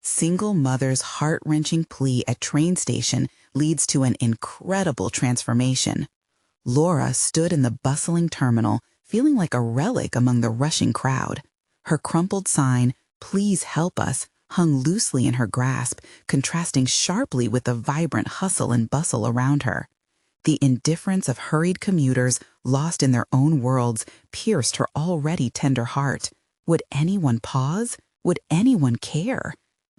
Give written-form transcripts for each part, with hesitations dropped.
Single mother's heart-wrenching plea at train station leads to an incredible transformation. Laura stood in the bustling terminal, feeling like a relic among the rushing crowd. Her crumpled sign, "Please help us," hung loosely in her grasp, contrasting sharply with the vibrant hustle and bustle around her. The indifference of hurried commuters, lost in their own worlds, pierced her already tender heart. Would anyone pause? Would anyone care?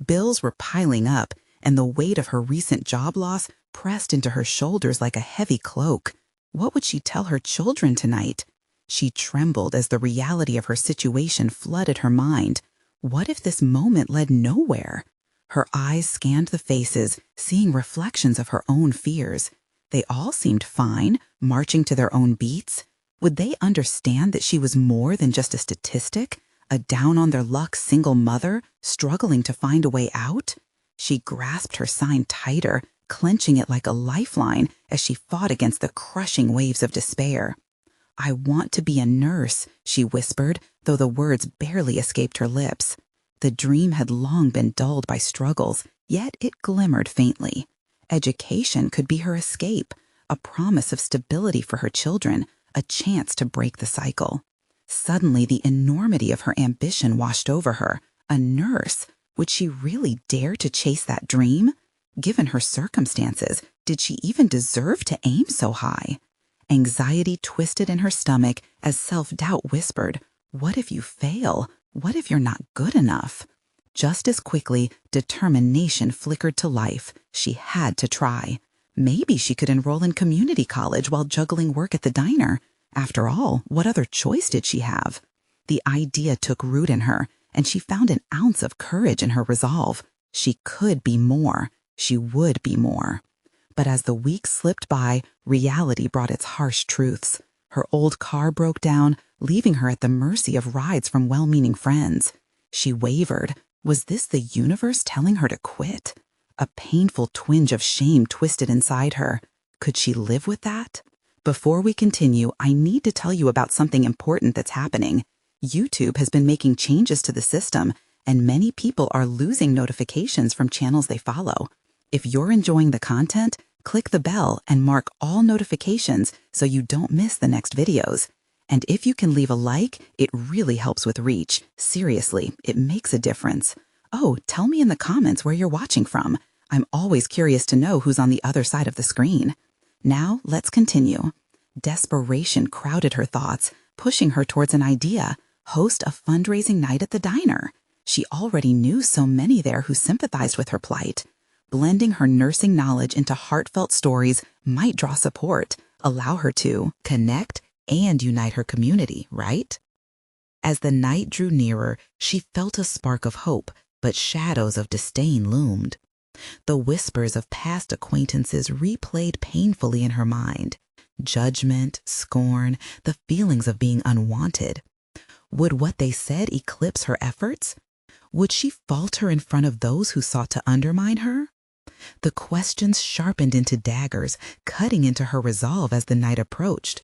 Bills were piling up, and the weight of her recent job loss pressed into her shoulders like a heavy cloak. What would she tell her children tonight? She trembled as the reality of her situation flooded her mind. What if this moment led nowhere? Her eyes scanned the faces, seeing reflections of her own fears. They all seemed fine, marching to their own beats. Would they understand that she was more than just a statistic, a down-on-their-luck single mother struggling to find a way out? She grasped her sign tighter, clenching it like a lifeline as she fought against the crushing waves of despair. "I want to be a nurse," she whispered, though the words barely escaped her lips. The dream had long been dulled by struggles, yet it glimmered faintly. Education could be her escape, a promise of stability for her children, a chance to break the cycle. Suddenly, the enormity of her ambition washed over her. A nurse? Would she really dare to chase that dream? Given her circumstances, did she even deserve to aim so high? Anxiety twisted in her stomach as self-doubt whispered, "What if you fail? What if you're not good enough?" Just as quickly, determination flickered to life. She had to try. Maybe she could enroll in community college while juggling work at the diner. After all, what other choice did she have? The idea took root in her, and she found an ounce of courage in her resolve. She could be more. She would be more. But as the weeks slipped by, reality brought its harsh truths. Her old car broke down, leaving her at the mercy of rides from well-meaning friends. She wavered. Was this the universe telling her to quit? A painful twinge of shame twisted inside her. Could she live with that? Before we continue, I need to tell you about something important that's happening. YouTube has been making changes to the system, and many people are losing notifications from channels they follow. If you're enjoying the content, click the bell and mark all notifications so you don't miss the next videos. And if you can leave a like, it really helps with reach. Seriously, it makes a difference. Oh, tell me in the comments where you're watching from. I'm always curious to know who's on the other side of the screen. Now, let's continue. Desperation crowded her thoughts, pushing her towards an idea: host a fundraising night at the diner. She already knew so many there who sympathized with her plight. Blending her nursing knowledge into heartfelt stories might draw support, allow her to connect and unite her community, right? As the night drew nearer, she felt a spark of hope, but shadows of disdain loomed. The whispers of past acquaintances replayed painfully in her mind. Judgment, scorn, the feelings of being unwanted. Would what they said eclipse her efforts? Would she falter in front of those who sought to undermine her? The questions sharpened into daggers, cutting into her resolve as the night approached.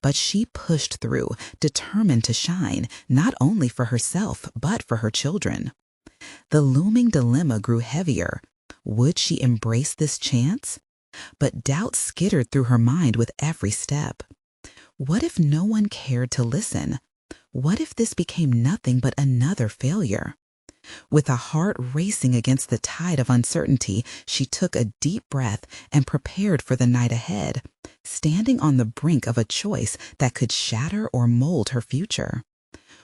But she pushed through, determined to shine, not only for herself, but for her children. The looming dilemma grew heavier. Would she embrace this chance? But doubt skittered through her mind with every step. What if no one cared to listen? What if this became nothing but another failure? With a heart racing against the tide of uncertainty, she took a deep breath and prepared for the night ahead, standing on the brink of a choice that could shatter or mold her future.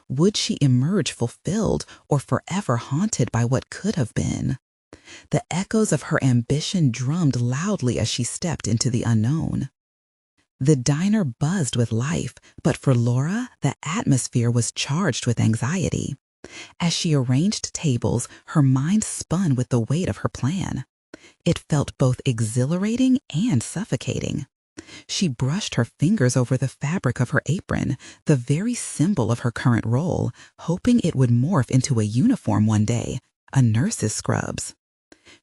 Would she emerge fulfilled or forever haunted by what could have been? The echoes of her ambition drummed loudly as she stepped into the unknown. The diner buzzed with life, but for Laura, the atmosphere was charged with anxiety. As she arranged tables, her mind spun with the weight of her plan. It felt both exhilarating and suffocating. She brushed her fingers over the fabric of her apron, the very symbol of her current role, hoping it would morph into a uniform one day, a nurse's scrubs.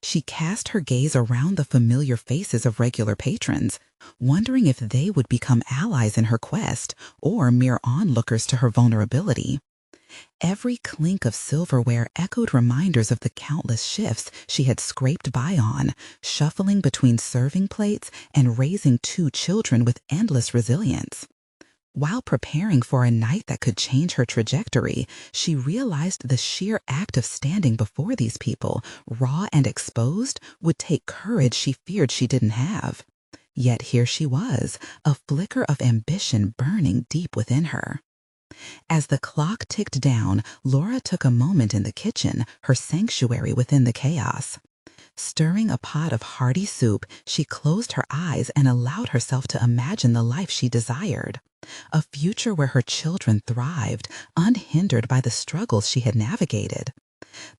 She cast her gaze around the familiar faces of regular patrons, wondering if they would become allies in her quest or mere onlookers to her vulnerability. Every clink of silverware echoed reminders of the countless shifts she had scraped by on, shuffling between serving plates and raising two children with endless resilience. While preparing for a night that could change her trajectory, she realized the sheer act of standing before these people, raw and exposed, would take courage she feared she didn't have. Yet here she was, a flicker of ambition burning deep within her. As the clock ticked down, Laura took a moment in the kitchen, her sanctuary within the chaos. Stirring a pot of hearty soup, she closed her eyes and allowed herself to imagine the life she desired. A future where her children thrived, unhindered by the struggles she had navigated.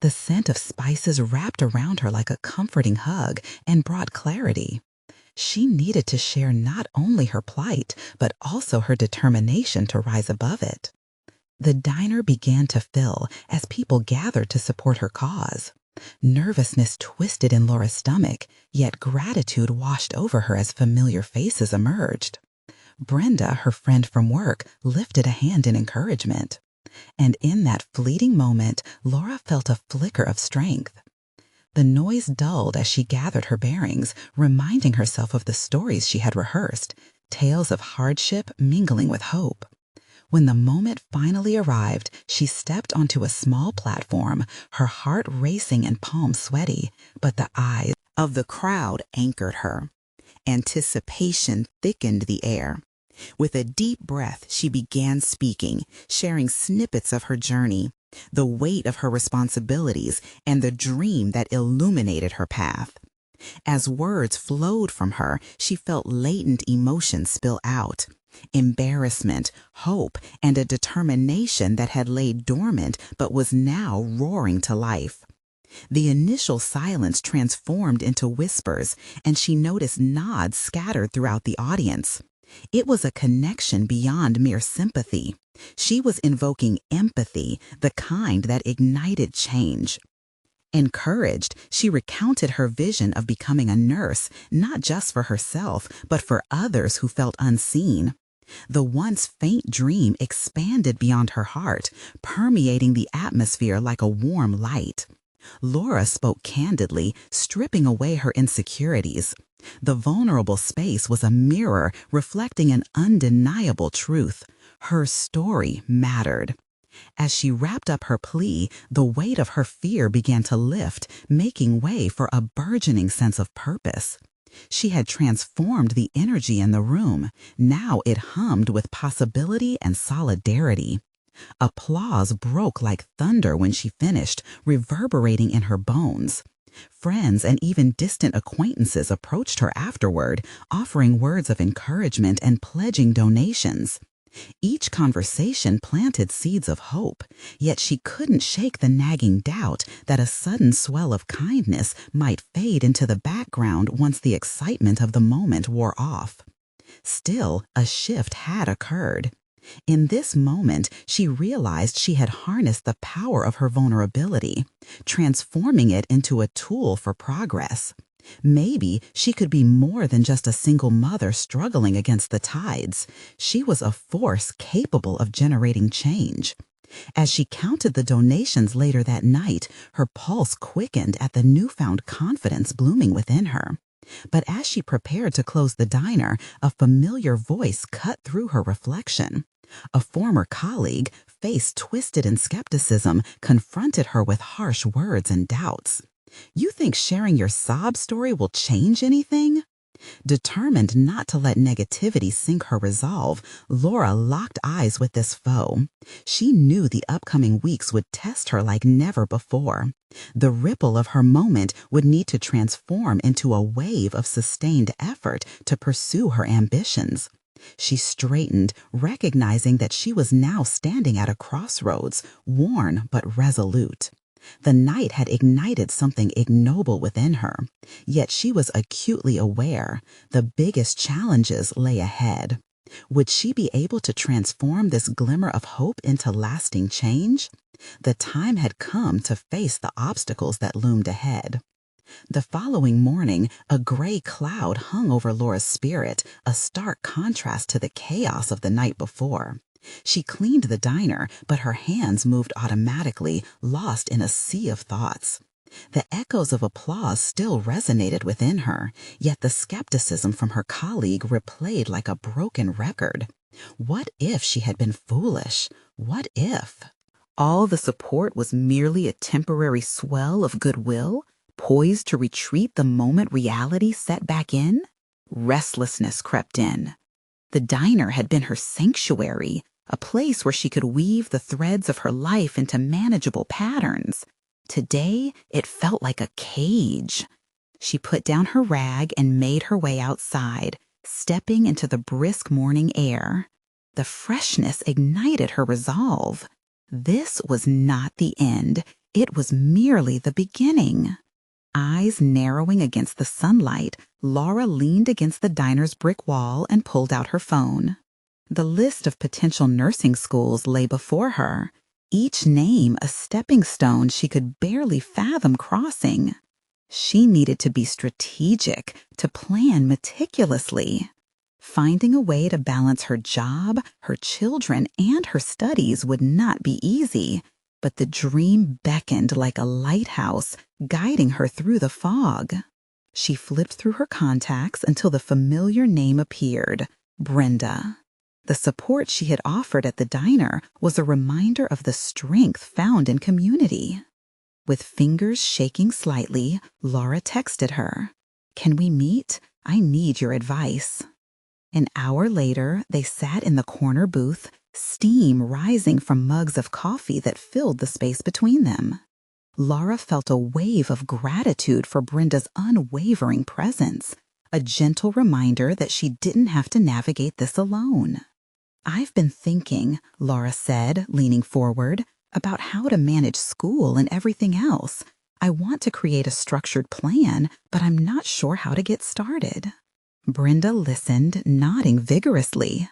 The scent of spices wrapped around her like a comforting hug and brought clarity. She needed to share not only her plight, but also her determination to rise above it. The diner began to fill as people gathered to support her cause. Nervousness twisted in Laura's stomach, yet gratitude washed over her as familiar faces emerged. Brenda, her friend from work, lifted a hand in encouragement. And in that fleeting moment, Laura felt a flicker of strength. The noise dulled as she gathered her bearings, reminding herself of the stories she had rehearsed, tales of hardship mingling with hope. When the moment finally arrived, she stepped onto a small platform, her heart racing and palms sweaty, but the eyes of the crowd anchored her. Anticipation thickened the air. With a deep breath, she began speaking, sharing snippets of her journey, the weight of her responsibilities, and the dream that illuminated her path. As words flowed from her, she felt latent emotions spill out. Embarrassment, hope, and a determination that had laid dormant but was now roaring to life. The initial silence transformed into whispers, and she noticed nods scattered throughout the audience. It was a connection beyond mere sympathy. She was invoking empathy, the kind that ignited change. Encouraged, she recounted her vision of becoming a nurse, not just for herself, but for others who felt unseen. The once faint dream expanded beyond her heart, permeating the atmosphere like a warm light. Laura spoke candidly, stripping away her insecurities. The vulnerable space was a mirror reflecting an undeniable truth. Her story mattered. As she wrapped up her plea, the weight of her fear began to lift, making way for a burgeoning sense of purpose. She had transformed the energy in the room. Now it hummed with possibility and solidarity. Applause broke like thunder when she finished, reverberating in her bones. Friends and even distant acquaintances approached her afterward, offering words of encouragement and pledging donations. Each conversation planted seeds of hope, yet she couldn't shake the nagging doubt that a sudden swell of kindness might fade into the background once the excitement of the moment wore off. Still, a shift had occurred. In this moment, she realized she had harnessed the power of her vulnerability, transforming it into a tool for progress. Maybe she could be more than just a single mother struggling against the tides. She was a force capable of generating change. As she counted the donations later that night, her pulse quickened at the newfound confidence blooming within her. But as she prepared to close the diner, a familiar voice cut through her reflection. A former colleague, face twisted in skepticism, confronted her with harsh words and doubts. "You think sharing your sob story will change anything?" Determined not to let negativity sink her resolve, Laura locked eyes with this foe. She knew the upcoming weeks would test her like never before. The ripple of her moment would need to transform into a wave of sustained effort to pursue her ambitions. She straightened, recognizing that she was now standing at a crossroads, worn but resolute. The night had ignited something ignoble within her, yet she was acutely aware the biggest challenges lay ahead. Would she be able to transform this glimmer of hope into lasting change? The time had come to face the obstacles that loomed ahead. The following morning, a gray cloud hung over Laura's spirit, a stark contrast to the chaos of the night before. She cleaned the diner, but her hands moved automatically, lost in a sea of thoughts. The echoes of applause still resonated within her, yet the skepticism from her colleague replayed like a broken record. What if she had been foolish? What if all the support was merely a temporary swell of goodwill, poised to retreat the moment reality set back in? Restlessness crept in. The diner had been her sanctuary, a place where she could weave the threads of her life into manageable patterns. Today, it felt like a cage. She put down her rag and made her way outside, stepping into the brisk morning air. The freshness ignited her resolve. This was not the end. It was merely the beginning. Eyes narrowing against the sunlight, Laura leaned against the diner's brick wall and pulled out her phone. The list of potential nursing schools lay before her, each name a stepping stone she could barely fathom crossing. She needed to be strategic, to plan meticulously. Finding a way to balance her job, her children, and her studies would not be easy, but the dream beckoned like a lighthouse, guiding her through the fog. She flipped through her contacts until the familiar name appeared, Brenda. The support she had offered at the diner was a reminder of the strength found in community. With fingers shaking slightly, Laura texted her, "Can we meet? I need your advice." An hour later, they sat in the corner booth, steam rising from mugs of coffee that filled the space between them. Laura felt a wave of gratitude for Brenda's unwavering presence, a gentle reminder that she didn't have to navigate this alone. "I've been thinking," Laura said, leaning forward, "about how to manage school and everything else. I want to create a structured plan, but I'm not sure how to get started." Brenda listened, nodding vigorously.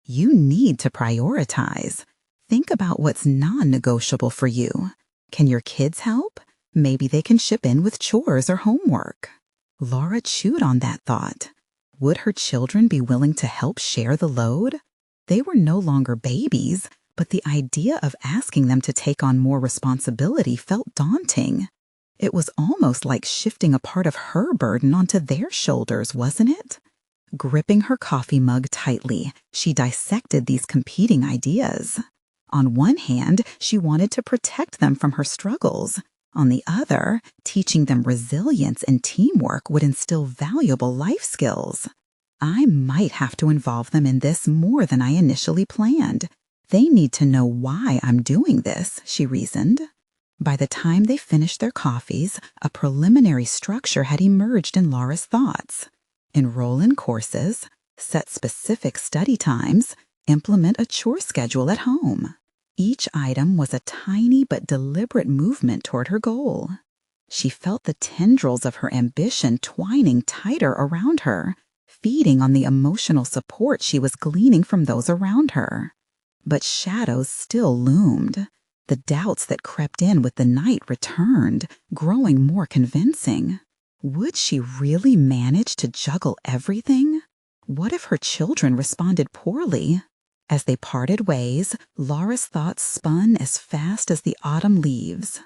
"You need to prioritize. Think about what's non-negotiable for you. Can your kids help? Maybe they can chip in with chores or homework." Laura chewed on that thought. Would her children be willing to help share the load? They were no longer babies, but the idea of asking them to take on more responsibility felt daunting. It was almost like shifting a part of her burden onto their shoulders, wasn't it? Gripping her coffee mug tightly, she dissected these competing ideas. On one hand, she wanted to protect them from her struggles. On the other, teaching them resilience and teamwork would instill valuable life skills. I might have to involve them in this more than I initially planned. They need to know why I'm doing this, she reasoned. By the time they finished their coffees, a preliminary structure had emerged in Laura's thoughts. Enroll in courses, set specific study times, implement a chore schedule at home. Each item was a tiny but deliberate movement toward her goal. She felt the tendrils of her ambition twining tighter around her, feeding on the emotional support she was gleaning from those around her. But shadows still loomed. The doubts that crept in with the night returned, growing more convincing. Would she really manage to juggle everything? What if her children responded poorly? As they parted ways, Laura's thoughts spun as fast as the autumn leaves,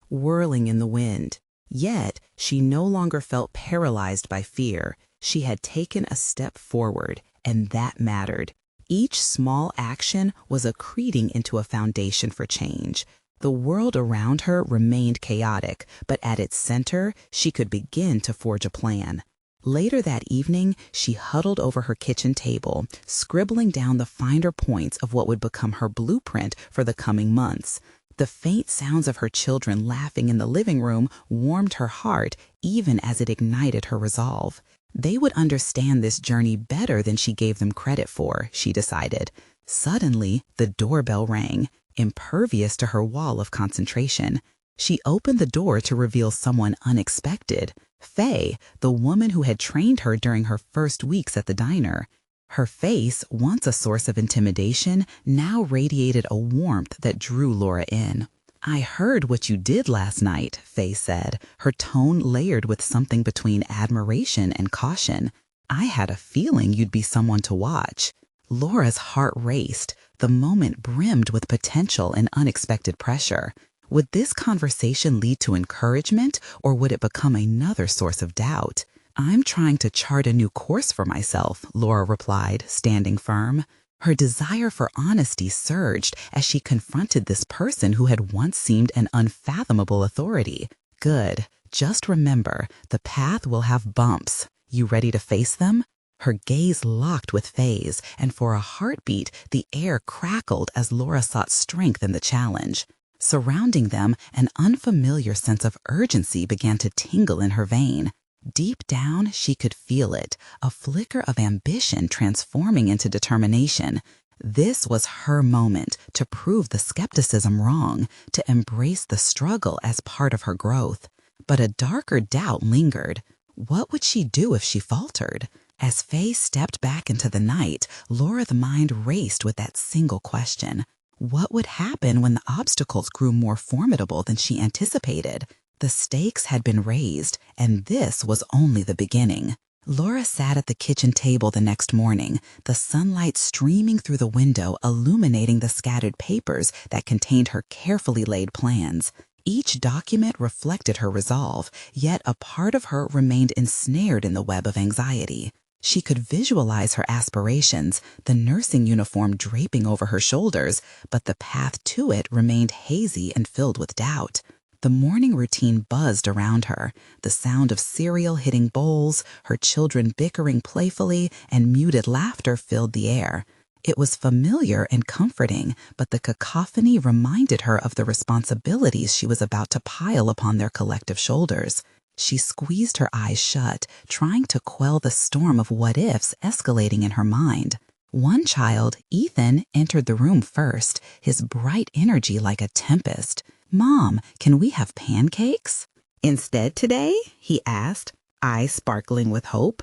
whirling in the wind. Yet, she no longer felt paralyzed by fear. She had taken a step forward, and that mattered. Each small action was accreting into a foundation for change. The world around her remained chaotic, but at its center, she could begin to forge a plan. Later that evening, she huddled over her kitchen table, scribbling down the finer points of what would become her blueprint for the coming months. The faint sounds of her children laughing in the living room warmed her heart, even as it ignited her resolve. They would understand this journey better than she gave them credit for, she decided. Suddenly, the doorbell rang, impervious to her wall of concentration. She opened the door to reveal someone unexpected. Faye, the woman who had trained her during her first weeks at the diner. Her face, once a source of intimidation, now radiated a warmth that drew Laura in. "I heard what you did last night," Faye said, her tone layered with something between admiration and caution. "I had a feeling you'd be someone to watch." Laura's heart raced. The moment brimmed with potential and unexpected pressure. Would this conversation lead to encouragement, or would it become another source of doubt? I'm trying to chart a new course for myself, Laura replied, standing firm. Her desire for honesty surged as she confronted this person who had once seemed an unfathomable authority. Good. Just remember, the path will have bumps. You ready to face them? Her gaze locked with Faye's, and for a heartbeat, the air crackled as Laura sought strength in the challenge. Surrounding them, an unfamiliar sense of urgency began to tingle in her vein. Deep down, she could feel it, a flicker of ambition transforming into determination. This was her moment to prove the skepticism wrong, to embrace the struggle as part of her growth. But a darker doubt lingered. What would she do if she faltered? As Faye stepped back into the night, Laura's mind raced with that single question. What would happen when the obstacles grew more formidable than she anticipated? The stakes had been raised, and this was only the beginning. Laura sat at the kitchen table the next morning, the sunlight streaming through the window illuminating the scattered papers that contained her carefully laid plans. Each document reflected her resolve, yet a part of her remained ensnared in the web of anxiety. She could visualize her aspirations, the nursing uniform draping over her shoulders, but the path to it remained hazy and filled with doubt. The morning routine buzzed around her, the sound of cereal hitting bowls, her children bickering playfully, and muted laughter filled the air. It was familiar and comforting, but the cacophony reminded her of the responsibilities she was about to pile upon their collective shoulders. She squeezed her eyes shut, trying to quell the storm of what-ifs escalating in her mind. One child, Ethan, entered the room first, his bright energy like a tempest. "Mom, can we have pancakes?" "Instead today?" he asked, eyes sparkling with hope.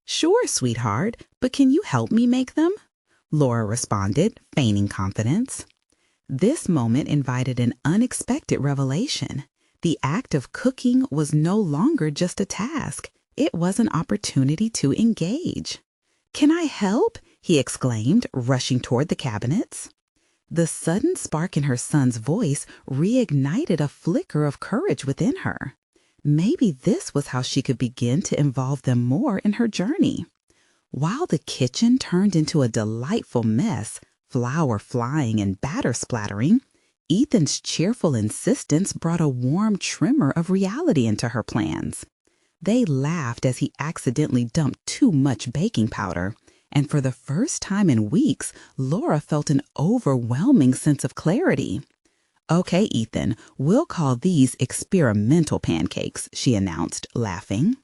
"Sure, sweetheart, but can you help me make them?" Laura responded, feigning confidence. This moment invited an unexpected revelation. The act of cooking was no longer just a task. It was an opportunity to engage. "Can I help?" he exclaimed, rushing toward the cabinets. The sudden spark in her son's voice reignited a flicker of courage within her. Maybe this was how she could begin to involve them more in her journey. While the kitchen turned into a delightful mess, flour flying and batter splattering, Ethan's cheerful insistence brought a warm tremor of reality into her plans. They laughed as he accidentally dumped too much baking powder, and for the first time in weeks, Laura felt an overwhelming sense of clarity. "Okay, Ethan, we'll call these experimental pancakes," she announced, laughing.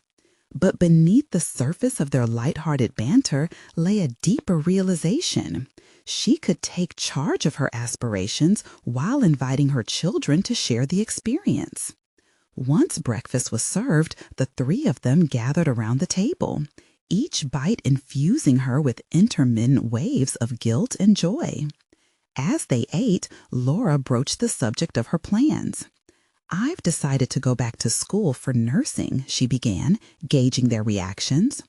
But beneath the surface of their lighthearted banter lay a deeper realization. She could take charge of her aspirations while inviting her children to share the experience. Once breakfast was served, the three of them gathered around the table, each bite infusing her with intermittent waves of guilt and joy. As they ate, Laura broached the subject of her plans. "I've decided to go back to school for nursing," she began, gauging their reactions.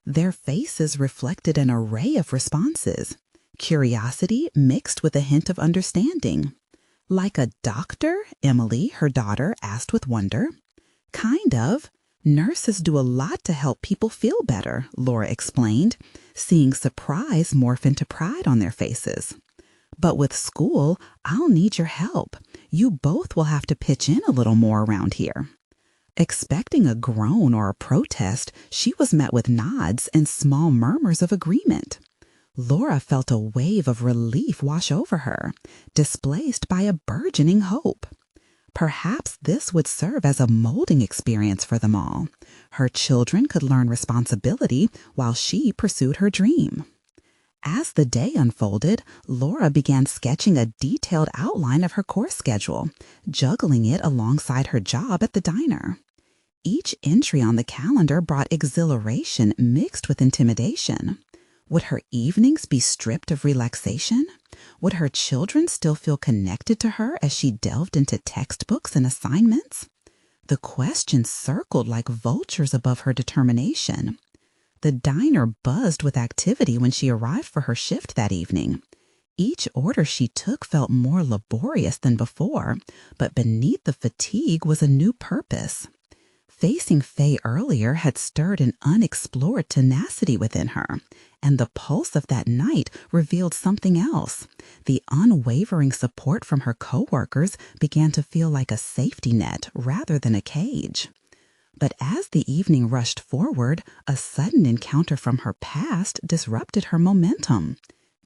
Their faces reflected an array of responses, curiosity mixed with a hint of understanding. "Like a doctor?" Emily, her daughter, asked with wonder. "Kind of. Nurses do a lot to help people feel better," Laura explained, seeing surprise morph into pride on their faces. "But with school, I'll need your help. You both will have to pitch in a little more around here." Expecting a groan or a protest, she was met with nods and small murmurs of agreement. Laura felt a wave of relief wash over her, displaced by a burgeoning hope. Perhaps this would serve as a molding experience for them all. Her children could learn responsibility while she pursued her dream. As the day unfolded, Laura began sketching a detailed outline of her course schedule, juggling it alongside her job at the diner. Each entry on the calendar brought exhilaration mixed with intimidation. Would her evenings be stripped of relaxation? Would her children still feel connected to her as she delved into textbooks and assignments? The questions circled like vultures above her determination. The diner buzzed with activity when she arrived for her shift that evening. Each order she took felt more laborious than before, but beneath the fatigue was a new purpose. Facing Faye earlier had stirred an unexplored tenacity within her, and the pulse of that night revealed something else. The unwavering support from her coworkers began to feel like a safety net rather than a cage. But as the evening rushed forward, a sudden encounter from her past disrupted her momentum.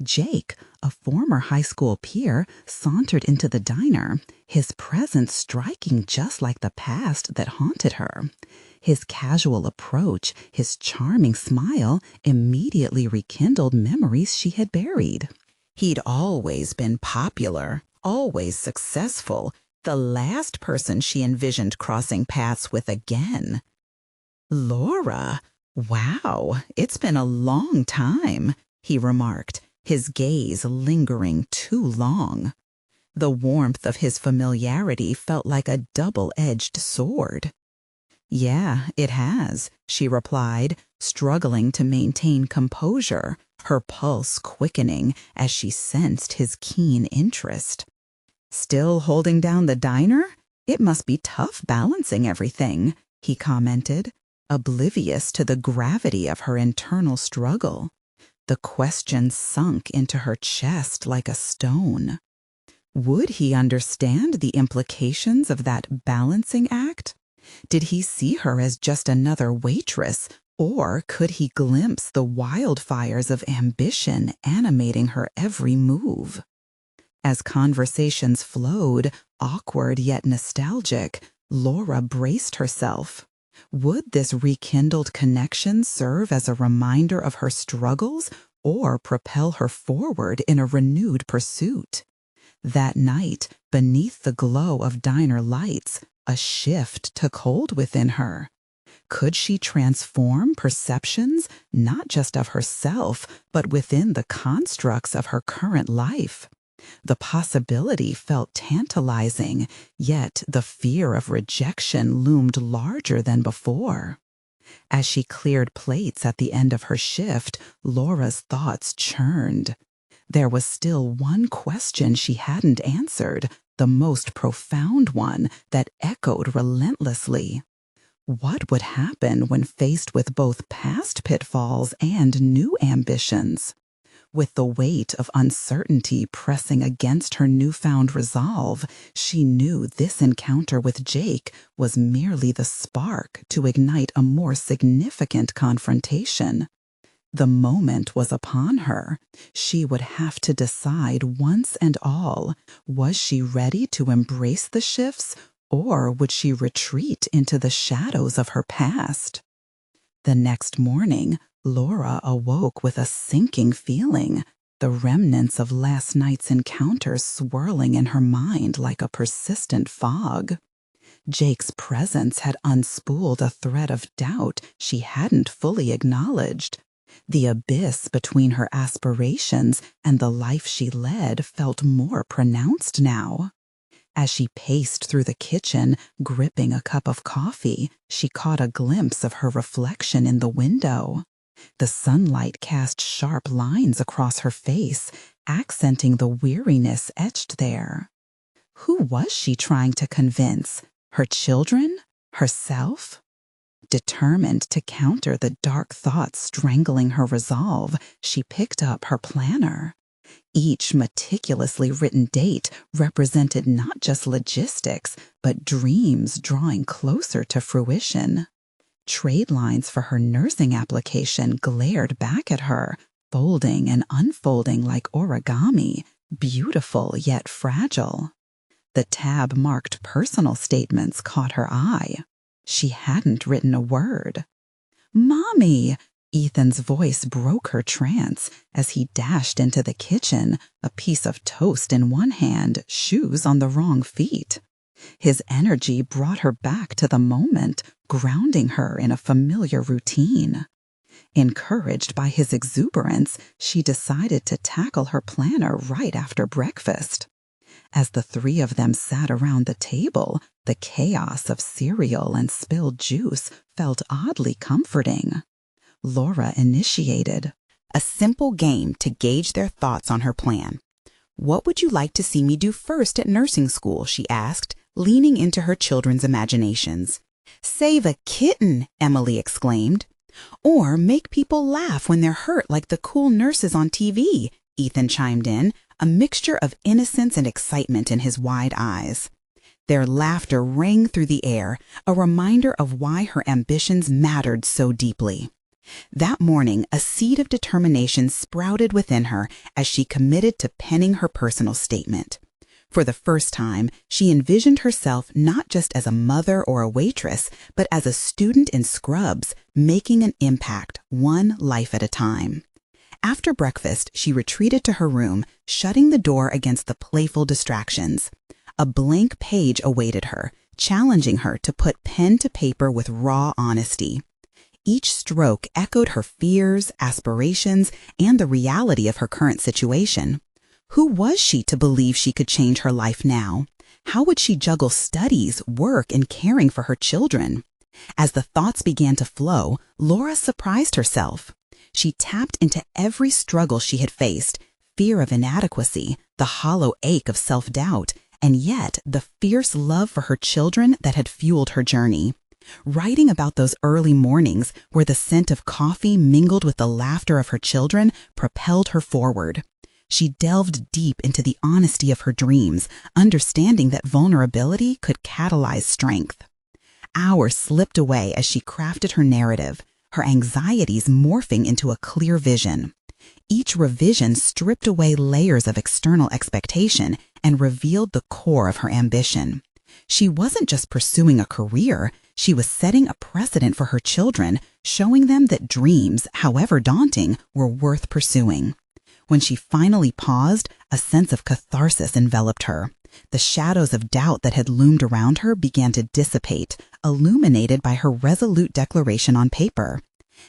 Jake, a former high school peer, sauntered into the diner, his presence striking just like the past that haunted her. His casual approach, his charming smile, immediately rekindled memories she had buried. He'd always been popular, always successful, the last person she envisioned crossing paths with again. "Laura, wow, it's been a long time," he remarked, his gaze lingering too long. The warmth of his familiarity felt like a double-edged sword. "Yeah, it has," she replied, struggling to maintain composure, her pulse quickening as she sensed his keen interest. "Still holding down the diner? It must be tough balancing everything," he commented, oblivious to the gravity of her internal struggle. The question sunk into her chest like a stone. Would he understand the implications of that balancing act? Did he see her as just another waitress, or could he glimpse the wildfires of ambition animating her every move? As conversations flowed, awkward yet nostalgic, Laura braced herself. Would this rekindled connection serve as a reminder of her struggles or propel her forward in a renewed pursuit? That night, beneath the glow of diner lights, a shift took hold within her. Could she transform perceptions, not just of herself, but within the constructs of her current life? The possibility felt tantalizing, yet the fear of rejection loomed larger than before. As she cleared plates at the end of her shift, Laura's thoughts churned. There was still one question she hadn't answered, the most profound one that echoed relentlessly. What would happen when faced with both past pitfalls and new ambitions? With the weight of uncertainty pressing against her newfound resolve, she knew this encounter with Jake was merely the spark to ignite a more significant confrontation. The moment was upon her. She would have to decide once and all, was she ready to embrace the shifts, or would she retreat into the shadows of her past? The next morning, Laura awoke with a sinking feeling, the remnants of last night's encounter swirling in her mind like a persistent fog. Jake's presence had unspooled a thread of doubt she hadn't fully acknowledged. The abyss between her aspirations and the life she led felt more pronounced now. As she paced through the kitchen, gripping a cup of coffee, she caught a glimpse of her reflection in the window. The sunlight cast sharp lines across her face, accenting the weariness etched there. Who was she trying to convince? Her children? Herself? Determined to counter the dark thoughts strangling her resolve, she picked up her planner. Each meticulously written date represented not just logistics, but dreams drawing closer to fruition. Trade lines for her nursing application glared back at her, folding and unfolding like origami, beautiful yet fragile. The tab-marked personal statements caught her eye. She hadn't written a word. "Mommy!" Ethan's voice broke her trance as he dashed into the kitchen, a piece of toast in one hand, shoes on the wrong feet. His energy brought her back to the moment, grounding her in a familiar routine. Encouraged by his exuberance, she decided to tackle her planner right after breakfast. As the three of them sat around the table, the chaos of cereal and spilled juice felt oddly comforting. Laura initiated a simple game to gauge their thoughts on her plan. "What would you like to see me do first at nursing school?" she asked, leaning into her children's imaginations. "Save a kitten," Emily exclaimed. "Or make people laugh when they're hurt like the cool nurses on TV," Ethan chimed in, a mixture of innocence and excitement in his wide eyes. Their laughter rang through the air, a reminder of why her ambitions mattered so deeply. That morning, a seed of determination sprouted within her as she committed to penning her personal statement. For the first time, she envisioned herself not just as a mother or a waitress, but as a student in Scrubs, making an impact, one life at a time. After breakfast, she retreated to her room, shutting the door against the playful distractions. A blank page awaited her, challenging her to put pen to paper with raw honesty. Each stroke echoed her fears, aspirations, and the reality of her current situation. Who was she to believe she could change her life now? How would she juggle studies, work, and caring for her children? As the thoughts began to flow, Laura surprised herself. She tapped into every struggle she had faced, fear of inadequacy, the hollow ache of self-doubt, and yet the fierce love for her children that had fueled her journey. Writing about those early mornings where the scent of coffee mingled with the laughter of her children propelled her forward. She delved deep into the honesty of her dreams, understanding that vulnerability could catalyze strength. Hours slipped away as she crafted her narrative, her anxieties morphing into a clear vision. Each revision stripped away layers of external expectation and revealed the core of her ambition. She wasn't just pursuing a career, she was setting a precedent for her children, showing them that dreams, however daunting, were worth pursuing. When she finally paused, a sense of catharsis enveloped her. The shadows of doubt that had loomed around her began to dissipate, illuminated by her resolute declaration on paper.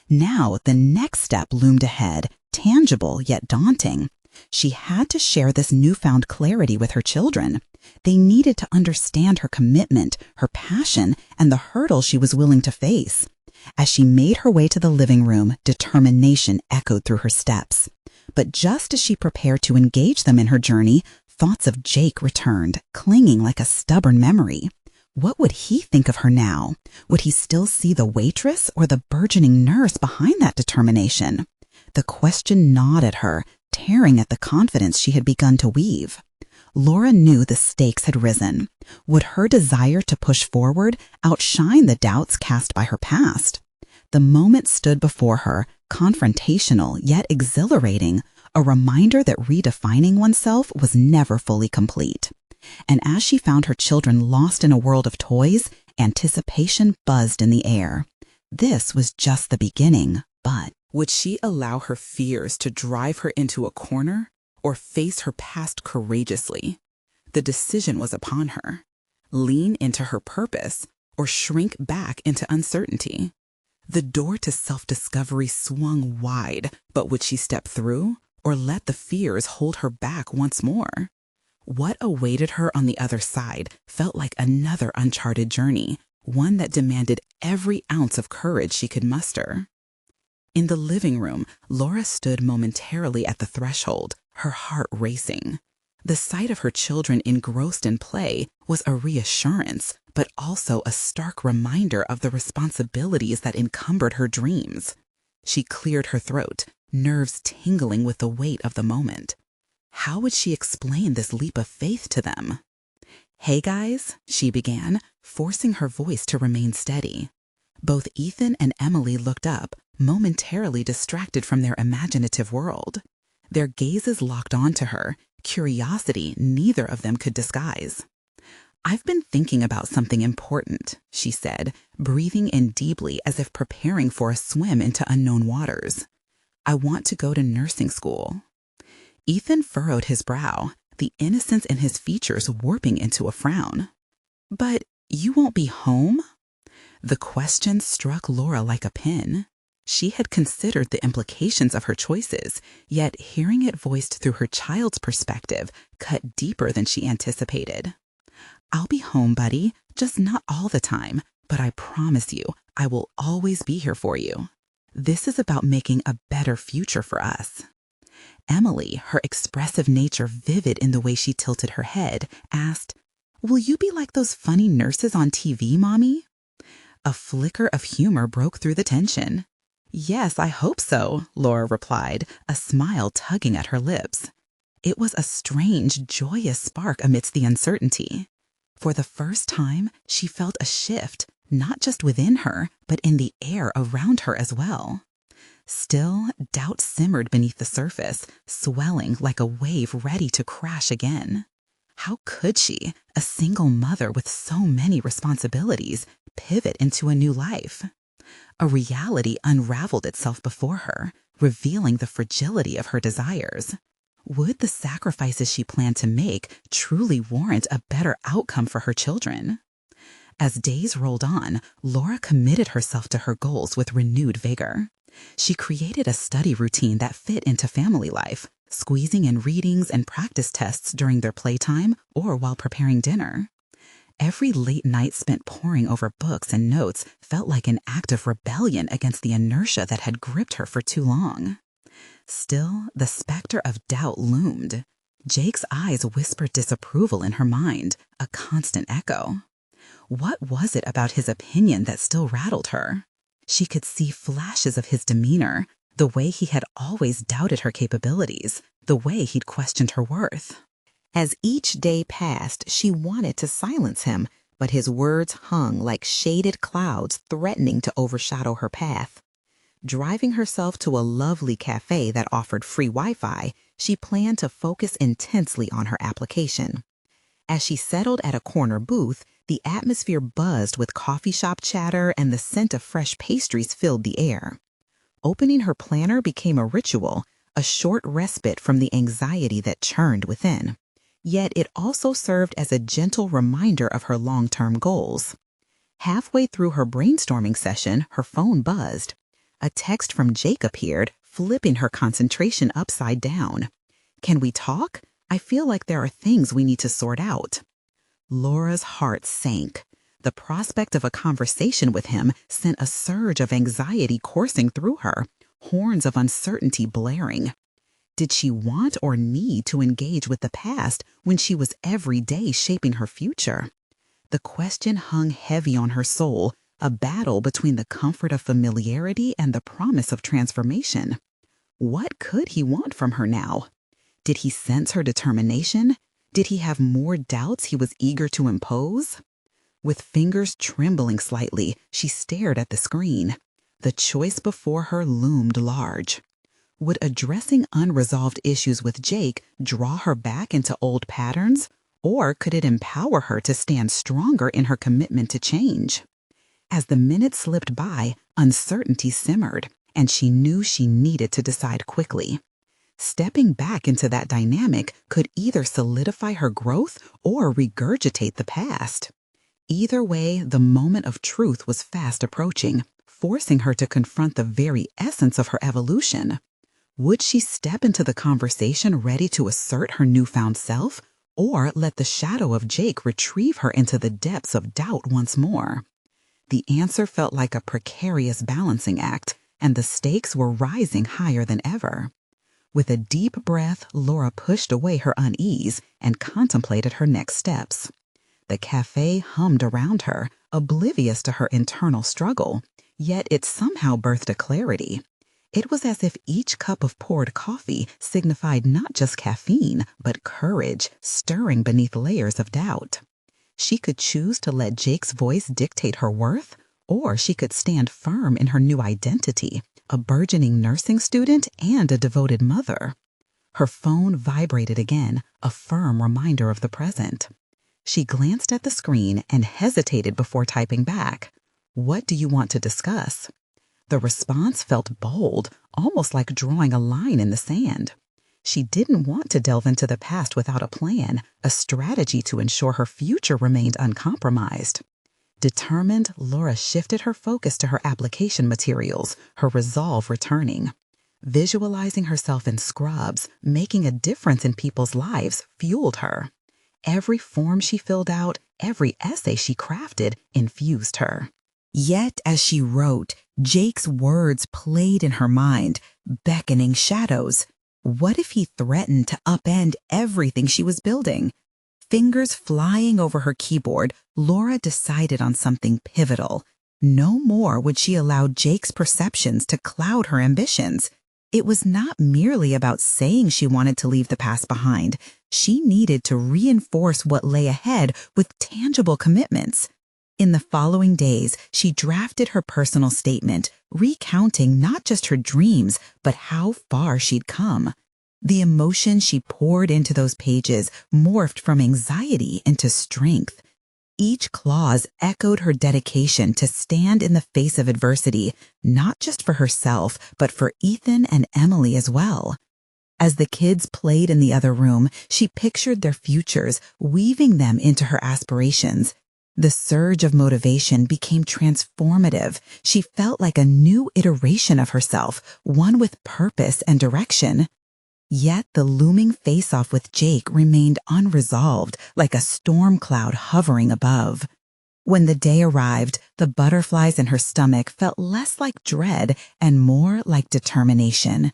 Now, the next step loomed ahead, tangible yet daunting. She had to share this newfound clarity with her children. They needed to understand her commitment, her passion, and the hurdles she was willing to face. As she made her way to the living room, determination echoed through her steps. But just as she prepared to engage them in her journey, thoughts of Jake returned, clinging like a stubborn memory. What would he think of her now? Would he still see the waitress or the burgeoning nurse behind that determination? The question gnawed at her, tearing at the confidence she had begun to weave. Laura knew the stakes had risen. Would her desire to push forward outshine the doubts cast by her past? The moment stood before her, confrontational yet exhilarating, a reminder that redefining oneself was never fully complete. And as she found her children lost in a world of toys, anticipation buzzed in the air. This was just the beginning, but would she allow her fears to drive her into a corner or face her past courageously? The decision was upon her. Lean into her purpose or shrink back into uncertainty. The door to self-discovery swung wide, but would she step through or let the fears hold her back once more? What awaited her on the other side felt like another uncharted journey, one that demanded every ounce of courage she could muster. In the living room, Laura stood momentarily at the threshold, her heart racing. The sight of her children engrossed in play was a reassurance, but also a stark reminder of the responsibilities that encumbered her dreams. She cleared her throat, nerves tingling with the weight of the moment. How would she explain this leap of faith to them? "Hey guys," she began, forcing her voice to remain steady. Both Ethan and Emily looked up, momentarily distracted from their imaginative world. Their gazes locked onto her, curiosity neither of them could disguise. "I've been thinking about something important," she said, breathing in deeply as if preparing for a swim into unknown waters. "I want to go to nursing school." Ethan furrowed his brow, the innocence in his features warping into a frown. "But you won't be home?" The question struck Laura like a pin. She had considered the implications of her choices, yet hearing it voiced through her child's perspective cut deeper than she anticipated. "I'll be home, buddy, just not all the time, but I promise you, I will always be here for you. This is about making a better future for us." Emily, her expressive nature vivid in the way she tilted her head, asked, "Will you be like those funny nurses on TV, Mommy?" A flicker of humor broke through the tension. "Yes, I hope so," Laura replied, a smile tugging at her lips. It was a strange, joyous spark amidst the uncertainty. For the first time, she felt a shift, not just within her, but in the air around her as well. Still, doubt simmered beneath the surface, swelling like a wave ready to crash again. How could she, a single mother with so many responsibilities, pivot into a new life? A reality unraveled itself before her, revealing the fragility of her desires. Would the sacrifices she planned to make truly warrant a better outcome for her children? As days rolled on, Laura committed herself to her goals with renewed vigor. She created a study routine that fit into family life, squeezing in readings and practice tests during their playtime or while preparing dinner. Every late night spent poring over books and notes felt like an act of rebellion against the inertia that had gripped her for too long. Still, the specter of doubt loomed. Jake's eyes whispered disapproval in her mind, a constant echo. What was it about his opinion that still rattled her? She could see flashes of his demeanor, the way he had always doubted her capabilities, the way he'd questioned her worth. As each day passed, she wanted to silence him, but his words hung like shaded clouds threatening to overshadow her path. Driving herself to a lovely cafe that offered free Wi-Fi, she planned to focus intensely on her application. As she settled at a corner booth, the atmosphere buzzed with coffee shop chatter and the scent of fresh pastries filled the air. Opening her planner became a ritual, a short respite from the anxiety that churned within. Yet it also served as a gentle reminder of her long-term goals. Halfway through her brainstorming session, her phone buzzed. A text from Jake appeared, flipping her concentration upside down. "Can we talk? I feel like there are things we need to sort out." Laura's heart sank. The prospect of a conversation with him sent a surge of anxiety coursing through her, horns of uncertainty blaring. Did she want or need to engage with the past when she was every day shaping her future? The question hung heavy on her soul, a battle between the comfort of familiarity and the promise of transformation. What could he want from her now? Did he sense her determination? Did he have more doubts he was eager to impose? With fingers trembling slightly, she stared at the screen. The choice before her loomed large. Would addressing unresolved issues with Jake draw her back into old patterns, or could it empower her to stand stronger in her commitment to change? As the minutes slipped by, uncertainty simmered, and she knew she needed to decide quickly. Stepping back into that dynamic could either solidify her growth or regurgitate the past. Either way, the moment of truth was fast approaching, forcing her to confront the very essence of her evolution. Would she step into the conversation ready to assert her newfound self, or let the shadow of Jake retrieve her into the depths of doubt once more? The answer felt like a precarious balancing act, and the stakes were rising higher than ever. With a deep breath, Laura pushed away her unease and contemplated her next steps. The cafe hummed around her, oblivious to her internal struggle, yet it somehow birthed a clarity. It was as if each cup of poured coffee signified not just caffeine, but courage, stirring beneath layers of doubt. She could choose to let Jake's voice dictate her worth, or she could stand firm in her new identity, a burgeoning nursing student and a devoted mother. Her phone vibrated again, a firm reminder of the present. She glanced at the screen and hesitated before typing back. "What do you want to discuss?" The response felt bold, almost like drawing a line in the sand. She didn't want to delve into the past without a plan, a strategy to ensure her future remained uncompromised. Determined, Laura shifted her focus to her application materials, her resolve returning. Visualizing herself in scrubs, making a difference in people's lives, fueled her. Every form she filled out, every essay she crafted, infused her. Yet, as she wrote, Jake's words played in her mind, beckoning shadows. What if he threatened to upend everything she was building? Fingers flying over her keyboard, Laura decided on something pivotal. No more would she allow Jake's perceptions to cloud her ambitions. It was not merely about saying she wanted to leave the past behind. She needed to reinforce what lay ahead with tangible commitments. In the following days, she drafted her personal statement, recounting not just her dreams, but how far she'd come. The emotion she poured into those pages morphed from anxiety into strength. Each clause echoed her dedication to stand in the face of adversity, not just for herself, but for Ethan and Emily as well. As the kids played in the other room, she pictured their futures, weaving them into her aspirations. The surge of motivation became transformative. She felt like a new iteration of herself, one with purpose and direction. Yet the looming face-off with Jake remained unresolved, like a storm cloud hovering above. When the day arrived, the butterflies in her stomach felt less like dread and more like determination.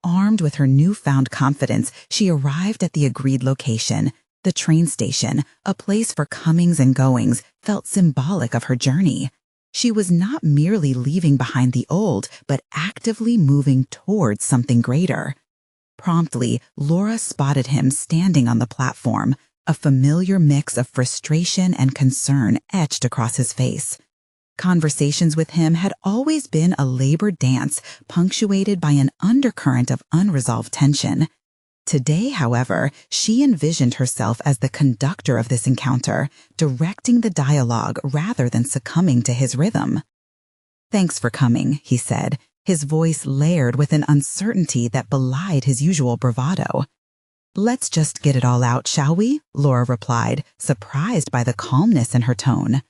Armed with her newfound confidence, she arrived at the agreed location. The train station, a place for comings and goings, felt symbolic of her journey. She was not merely leaving behind the old, but actively moving towards something greater. Promptly, Laura spotted him standing on the platform, a familiar mix of frustration and concern etched across his face. Conversations with him had always been a labored dance, punctuated by an undercurrent of unresolved tension. Today, however, she envisioned herself as the conductor of this encounter, directing the dialogue rather than succumbing to his rhythm. "Thanks for coming," he said, his voice layered with an uncertainty that belied his usual bravado. "Let's just get it all out, shall we?" Laura replied, surprised by the calmness in her tone.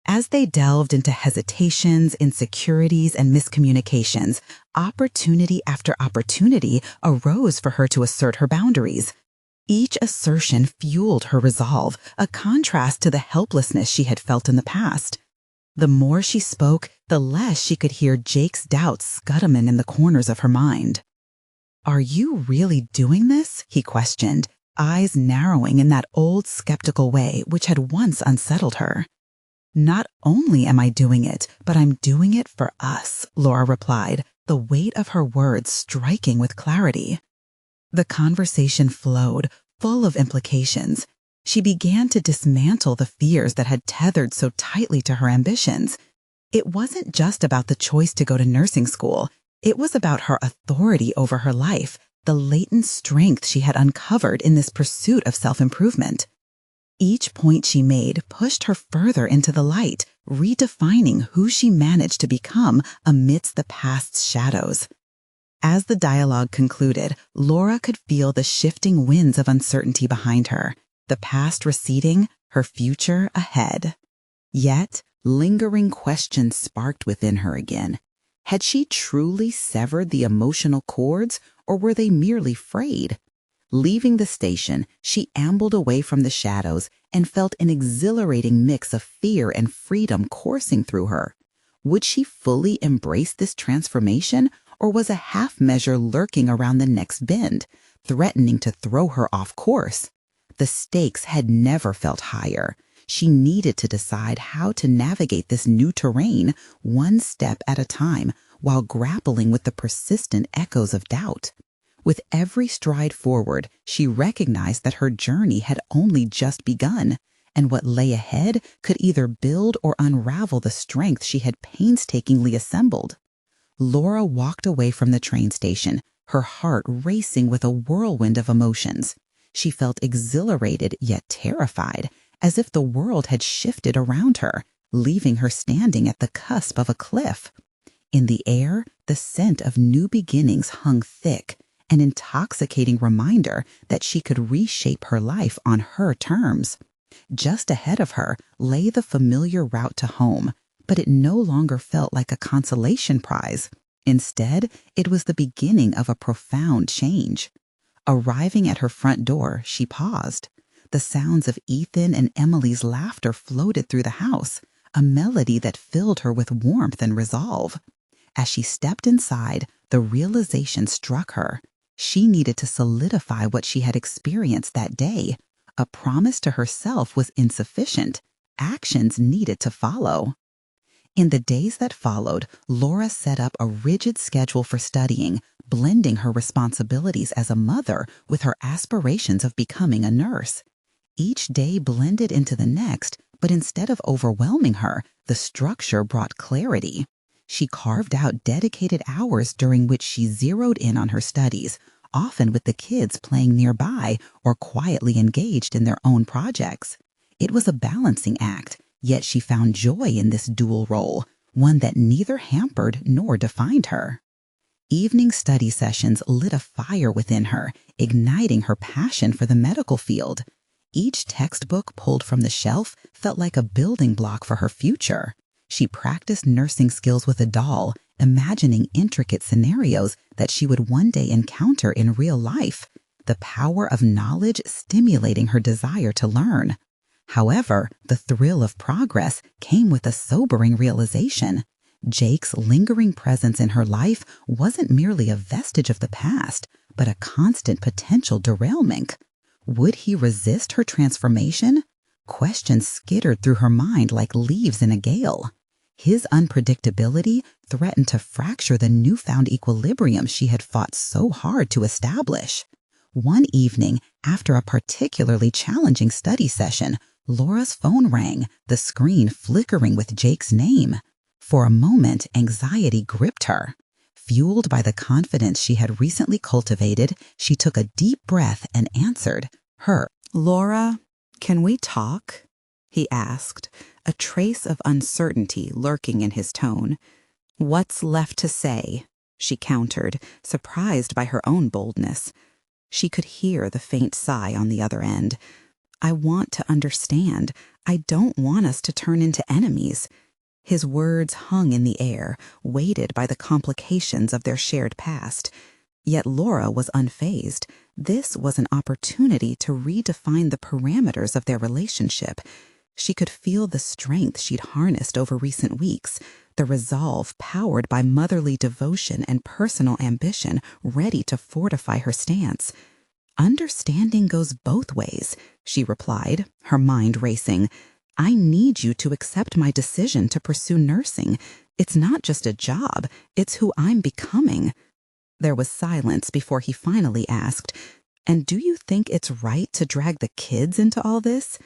As they delved into hesitations, insecurities, and miscommunications, opportunity after opportunity arose for her to assert her boundaries. Each assertion fueled her resolve, a contrast to the helplessness she had felt in the past. The more she spoke, the less she could hear Jake's doubts scuttling in the corners of her mind. "Are you really doing this?" he questioned, eyes narrowing in that old skeptical way which had once unsettled her. "Not only am I doing it, but I'm doing it for us," Laura replied, the weight of her words striking with clarity. The conversation flowed, full of implications. She began to dismantle the fears that had tethered so tightly to her ambitions. It wasn't just about the choice to go to nursing school. It was about her authority over her life, the latent strength she had uncovered in this pursuit of self-improvement. Each point she made pushed her further into the light, redefining who she managed to become amidst the past's shadows. As the dialogue concluded, Laura could feel the shifting winds of uncertainty behind her, the past receding, her future ahead. Yet, lingering questions sparked within her again. Had she truly severed the emotional cords, or were they merely frayed? Leaving the station, she ambled away from the shadows and felt an exhilarating mix of fear and freedom coursing through her. Would she fully embrace this transformation, or was a half measure lurking around the next bend, threatening to throw her off course? The stakes had never felt higher. She needed to decide how to navigate this new terrain, one step at a time, while grappling with the persistent echoes of doubt. With every stride forward, she recognized that her journey had only just begun, and what lay ahead could either build or unravel the strength she had painstakingly assembled. Laura walked away from the train station, her heart racing with a whirlwind of emotions. She felt exhilarated yet terrified, as if the world had shifted around her, leaving her standing at the cusp of a cliff. In the air, the scent of new beginnings hung thick, an intoxicating reminder that she could reshape her life on her terms. Just ahead of her lay the familiar route to home, but it no longer felt like a consolation prize. Instead, it was the beginning of a profound change. Arriving at her front door, she paused. The sounds of Ethan and Emily's laughter floated through the house, a melody that filled her with warmth and resolve. As she stepped inside, the realization struck her. She needed to solidify what she had experienced that day. A promise to herself was insufficient. Actions needed to follow. In the days that followed, Laura set up a rigid schedule for studying, blending her responsibilities as a mother with her aspirations of becoming a nurse. Each day blended into the next, but instead of overwhelming her, the structure brought clarity. She carved out dedicated hours during which she zeroed in on her studies, often with the kids playing nearby or quietly engaged in their own projects. It was a balancing act, yet she found joy in this dual role, one that neither hampered nor defined her. Evening study sessions lit a fire within her, igniting her passion for the medical field. Each textbook pulled from the shelf felt like a building block for her future. She practiced nursing skills with a doll, imagining intricate scenarios that she would one day encounter in real life, the power of knowledge stimulating her desire to learn. However, the thrill of progress came with a sobering realization. Jake's lingering presence in her life wasn't merely a vestige of the past, but a constant potential derailment. Would he resist her transformation? Questions skittered through her mind like leaves in a gale. His unpredictability threatened to fracture the newfound equilibrium she had fought so hard to establish. One evening, after a particularly challenging study session, Laura's phone rang, the screen flickering with Jake's name. For a moment, anxiety gripped her. Fueled by the confidence she had recently cultivated, she took a deep breath and answered. "Laura, can we talk?" he asked, a trace of uncertainty lurking in his tone. "What's left to say?" she countered, surprised by her own boldness. She could hear the faint sigh on the other end. "I want to understand. I don't want us to turn into enemies." His words hung in the air, weighted by the complications of their shared past. Yet Laura was unfazed. This was an opportunity to redefine the parameters of their relationship. She could feel the strength she'd harnessed over recent weeks, the resolve powered by motherly devotion and personal ambition ready to fortify her stance. "Understanding goes both ways," she replied, her mind racing. "I need you to accept my decision to pursue nursing. It's not just a job, it's who I'm becoming." There was silence before he finally asked, "And do you think it's right to drag the kids into all this?"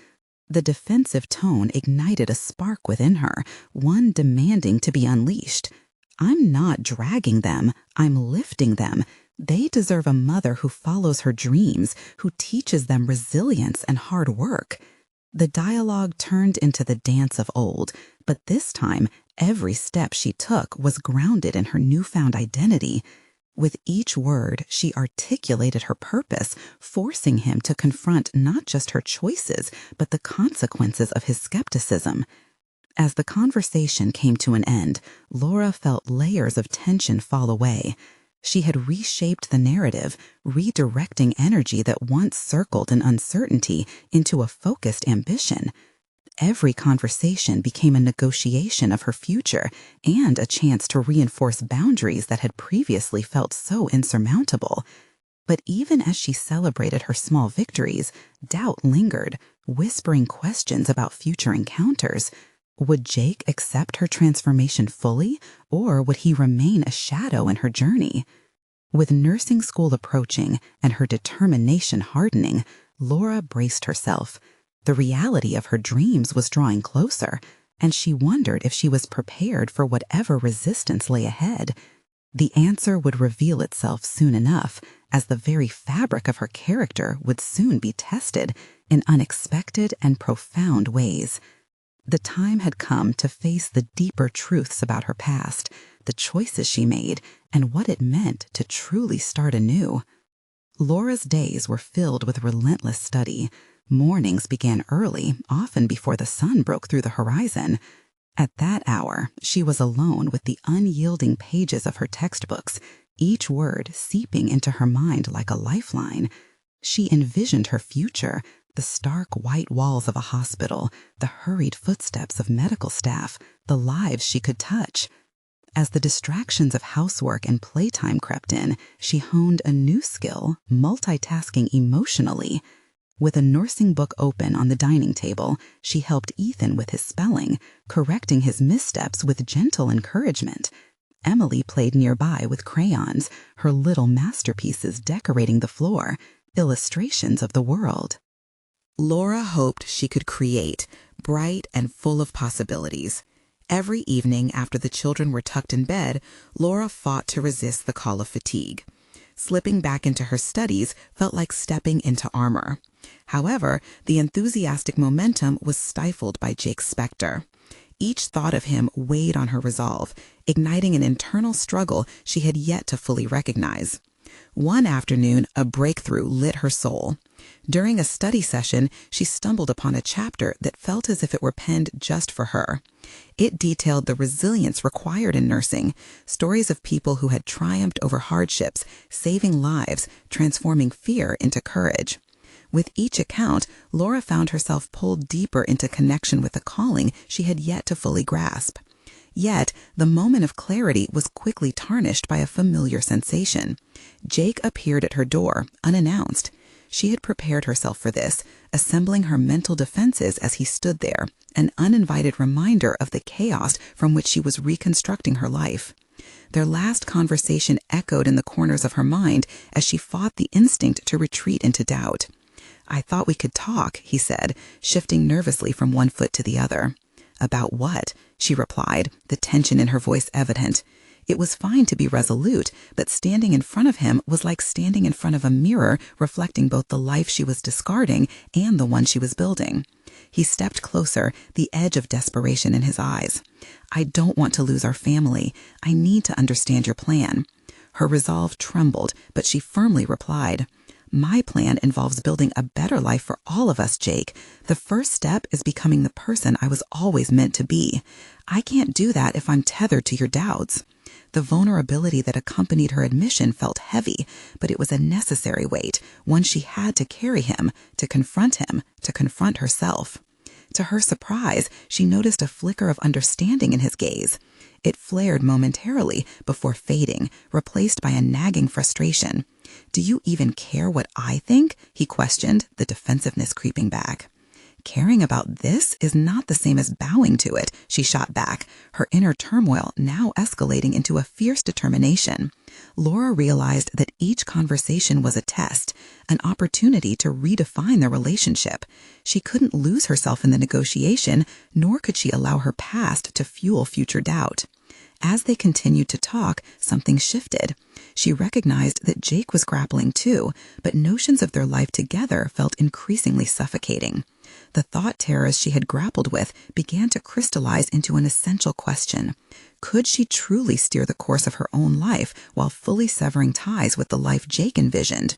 The defensive tone ignited a spark within her, one demanding to be unleashed. "I'm not dragging them, I'm lifting them. They deserve a mother who follows her dreams, who teaches them resilience and hard work." The dialogue turned into the dance of old, but this time, every step she took was grounded in her newfound identity. With each word, she articulated her purpose, forcing him to confront not just her choices, but the consequences of his skepticism. As the conversation came to an end, Laura felt layers of tension fall away. She had reshaped the narrative, redirecting energy that once circled in uncertainty into a focused ambition. Every conversation became a negotiation of her future and a chance to reinforce boundaries that had previously felt so insurmountable. But even as she celebrated her small victories, doubt lingered, whispering questions about future encounters. Would Jake accept her transformation fully, or would he remain a shadow in her journey? With nursing school approaching and her determination hardening, Laura braced herself. The reality of her dreams was drawing closer, and she wondered if she was prepared for whatever resistance lay ahead. The answer would reveal itself soon enough, as the very fabric of her character would soon be tested in unexpected and profound ways. The time had come to face the deeper truths about her past, the choices she made, and what it meant to truly start anew. Laura's days were filled with relentless study. Mornings began early, often before the sun broke through the horizon. At that hour, she was alone with the unyielding pages of her textbooks, each word seeping into her mind like a lifeline. She envisioned her future, the stark white walls of a hospital, the hurried footsteps of medical staff, the lives she could touch. As the distractions of housework and playtime crept in, she honed a new skill, multitasking emotionally. With a nursing book open on the dining table, she helped Ethan with his spelling, correcting his missteps with gentle encouragement. Emily played nearby with crayons, her little masterpieces decorating the floor, illustrations of the world. Laura hoped she could create, bright and full of possibilities. Every evening after the children were tucked in bed, Laura fought to resist the call of fatigue. Slipping back into her studies felt like stepping into armor. However, the enthusiastic momentum was stifled by Jake's specter. Each thought of him weighed on her resolve, igniting an internal struggle she had yet to fully recognize. One afternoon, a breakthrough lit her soul. During a study session, she stumbled upon a chapter that felt as if it were penned just for her. It detailed the resilience required in nursing, stories of people who had triumphed over hardships, saving lives, transforming fear into courage. With each account, Laura found herself pulled deeper into connection with a calling she had yet to fully grasp. Yet, the moment of clarity was quickly tarnished by a familiar sensation. Jake appeared at her door, unannounced. She had prepared herself for this, assembling her mental defenses as he stood there, an uninvited reminder of the chaos from which she was reconstructing her life. Their last conversation echoed in the corners of her mind as she fought the instinct to retreat into doubt. "I thought we could talk," he said, shifting nervously from one foot to the other. "About what?" she replied, the tension in her voice evident. It was fine to be resolute, but standing in front of him was like standing in front of a mirror reflecting both the life she was discarding and the one she was building. He stepped closer, the edge of desperation in his eyes. "I don't want to lose our family. I need to understand your plan." Her resolve trembled, but she firmly replied, "My plan involves building a better life for all of us, Jake. The first step is becoming the person I was always meant to be. I can't do that if I'm tethered to your doubts." The vulnerability that accompanied her admission felt heavy, but it was a necessary weight, one she had to carry him, to confront herself. To her surprise, she noticed a flicker of understanding in his gaze. It flared momentarily before fading, replaced by a nagging frustration. "Do you even care what I think?" he questioned, the defensiveness creeping back. "Caring about this is not the same as bowing to it," she shot back, her inner turmoil now escalating into a fierce determination. Laura realized that each conversation was a test, an opportunity to redefine their relationship. She couldn't lose herself in the negotiation, nor could she allow her past to fuel future doubt. As they continued to talk, something shifted. She recognized that Jake was grappling too, but notions of their life together felt increasingly suffocating. The thought terrors she had grappled with began to crystallize into an essential question. Could she truly steer the course of her own life while fully severing ties with the life Jake envisioned?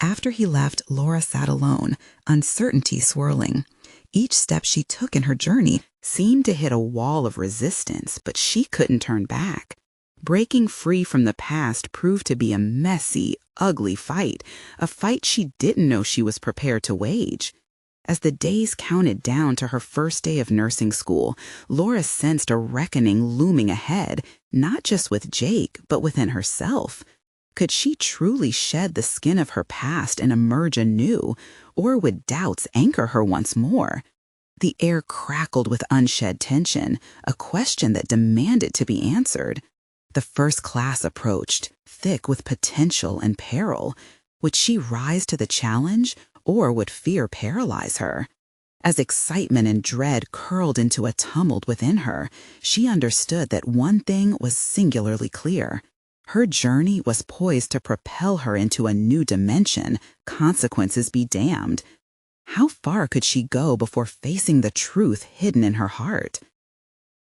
After he left, Laura sat alone, uncertainty swirling. Each step she took in her journey seemed to hit a wall of resistance, but she couldn't turn back. Breaking free from the past proved to be a messy, ugly fight, a fight she didn't know she was prepared to wage. As the days counted down to her first day of nursing school, Laura sensed a reckoning looming ahead, not just with Jake, but within herself. Could she truly shed the skin of her past and emerge anew, or would doubts anchor her once more? The air crackled with unshed tension, a question that demanded to be answered. The first class approached, thick with potential and peril. Would she rise to the challenge, or would fear paralyze her? As excitement and dread curled into a tumult within her, she understood that one thing was singularly clear. Her journey was poised to propel her into a new dimension, consequences be damned. How far could she go before facing the truth hidden in her heart?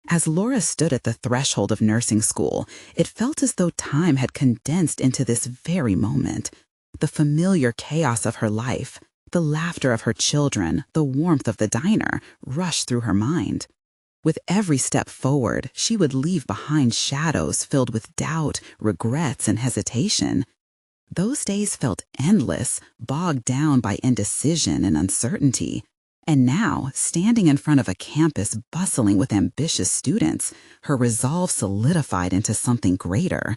As Laura stood at the threshold of nursing school, it felt as though time had condensed into this very moment. The familiar chaos of her life, the laughter of her children, the warmth of the diner, rushed through her mind. With every step forward, she would leave behind shadows filled with doubt, regrets, and hesitation. Those days felt endless, bogged down by indecision and uncertainty. And now, standing in front of a campus bustling with ambitious students, her resolve solidified into something greater.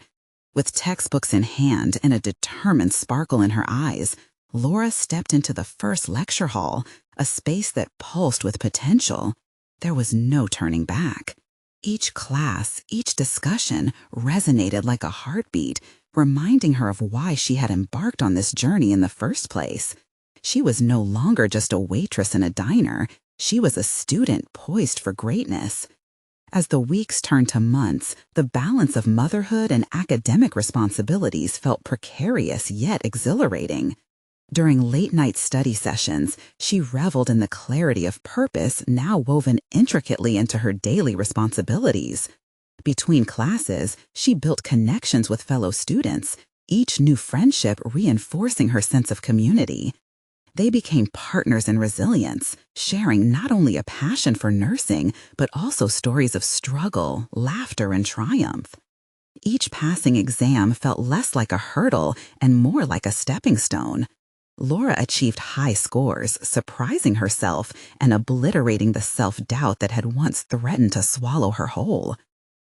With textbooks in hand and a determined sparkle in her eyes, Laura stepped into the first lecture hall, a space that pulsed with potential. There was no turning back. Each class, each discussion resonated like a heartbeat, reminding her of why she had embarked on this journey in the first place. She was no longer just a waitress in a diner. She was a student poised for greatness. As the weeks turned to months, the balance of motherhood and academic responsibilities felt precarious yet exhilarating. During late-night study sessions, she reveled in the clarity of purpose now woven intricately into her daily responsibilities. Between classes, she built connections with fellow students, each new friendship reinforcing her sense of community. They became partners in resilience, sharing not only a passion for nursing, but also stories of struggle, laughter, and triumph. Each passing exam felt less like a hurdle and more like a stepping stone. Laura achieved high scores, surprising herself and obliterating the self-doubt that had once threatened to swallow her whole.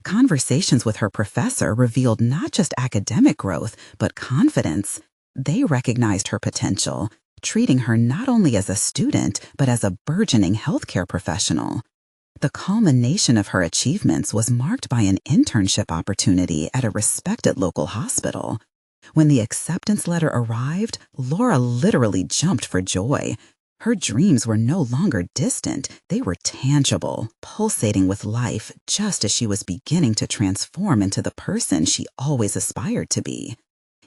Conversations with her professor revealed not just academic growth, but confidence. They recognized her potential, treating her not only as a student, but as a burgeoning healthcare professional. The culmination of her achievements was marked by an internship opportunity at a respected local hospital. When the acceptance letter arrived, Laura literally jumped for joy. Her dreams were no longer distant, they were tangible, pulsating with life just as she was beginning to transform into the person she always aspired to be.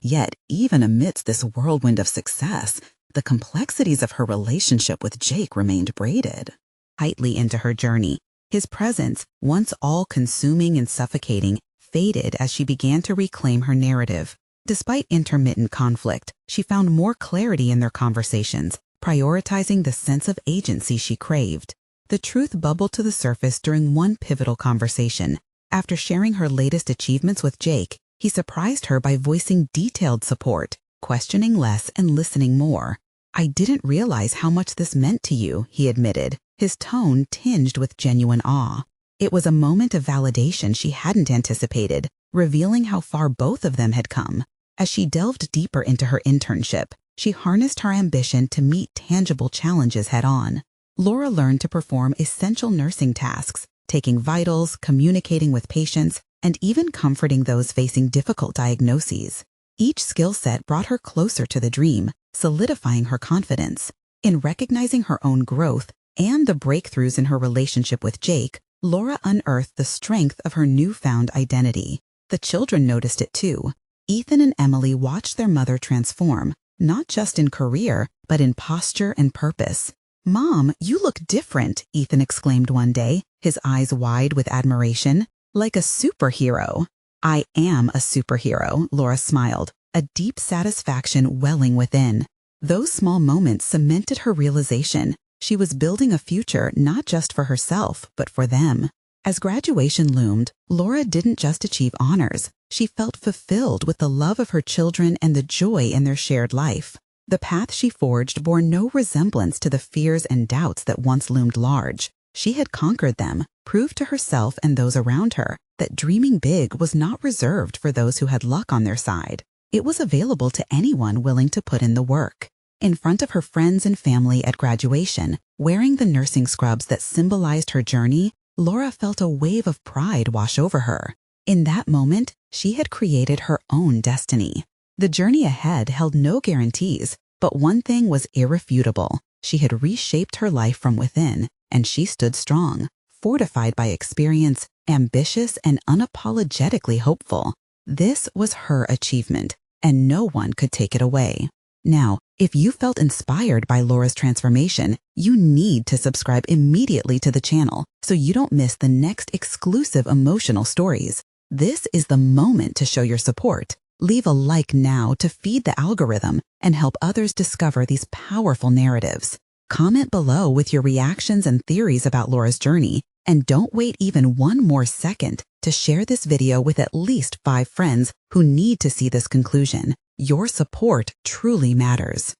Yet, even amidst this whirlwind of success, the complexities of her relationship with Jake remained braided tightly into her journey. His presence, once all-consuming and suffocating, faded as she began to reclaim her narrative. Despite intermittent conflict, she found more clarity in their conversations, prioritizing the sense of agency she craved. The truth bubbled to the surface during one pivotal conversation. After sharing her latest achievements with Jake, he surprised her by voicing detailed support, questioning less and listening more. "I didn't realize how much this meant to you," he admitted, his tone tinged with genuine awe. It was a moment of validation she hadn't anticipated, revealing how far both of them had come. As she delved deeper into her internship, she harnessed her ambition to meet tangible challenges head-on. Laura learned to perform essential nursing tasks, taking vitals, communicating with patients, and even comforting those facing difficult diagnoses. Each skill set brought her closer to the dream, solidifying her confidence. In recognizing her own growth and the breakthroughs in her relationship with Jake, Laura unearthed the strength of her newfound identity. The children noticed it too. Ethan and Emily watched their mother transform, not just in career, but in posture and purpose. "Mom, you look different," Ethan exclaimed one day, his eyes wide with admiration. "Like a superhero." "I am a superhero," Laura smiled, a deep satisfaction welling within. Those small moments cemented her realization. She was building a future not just for herself, but for them. As graduation loomed, Laura didn't just achieve honors. She felt fulfilled with the love of her children and the joy in their shared life. The path she forged bore no resemblance to the fears and doubts that once loomed large. She had conquered them, proved to herself and those around her that dreaming big was not reserved for those who had luck on their side. It was available to anyone willing to put in the work. In front of her friends and family at graduation, wearing the nursing scrubs that symbolized her journey, Laura felt a wave of pride wash over her. In that moment, she had created her own destiny. The journey ahead held no guarantees, but one thing was irrefutable. She had reshaped her life from within, and she stood strong, fortified by experience, ambitious and unapologetically hopeful. This was her achievement, and no one could take it away. Now, if you felt inspired by Laura's transformation, you need to subscribe immediately to the channel so you don't miss the next exclusive emotional stories. This is the moment to show your support. Leave a like now to feed the algorithm and help others discover these powerful narratives. Comment below with your reactions and theories about Laura's journey, and don't wait even one more second to share this video with at least 5 friends who need to see this conclusion. Your support truly matters.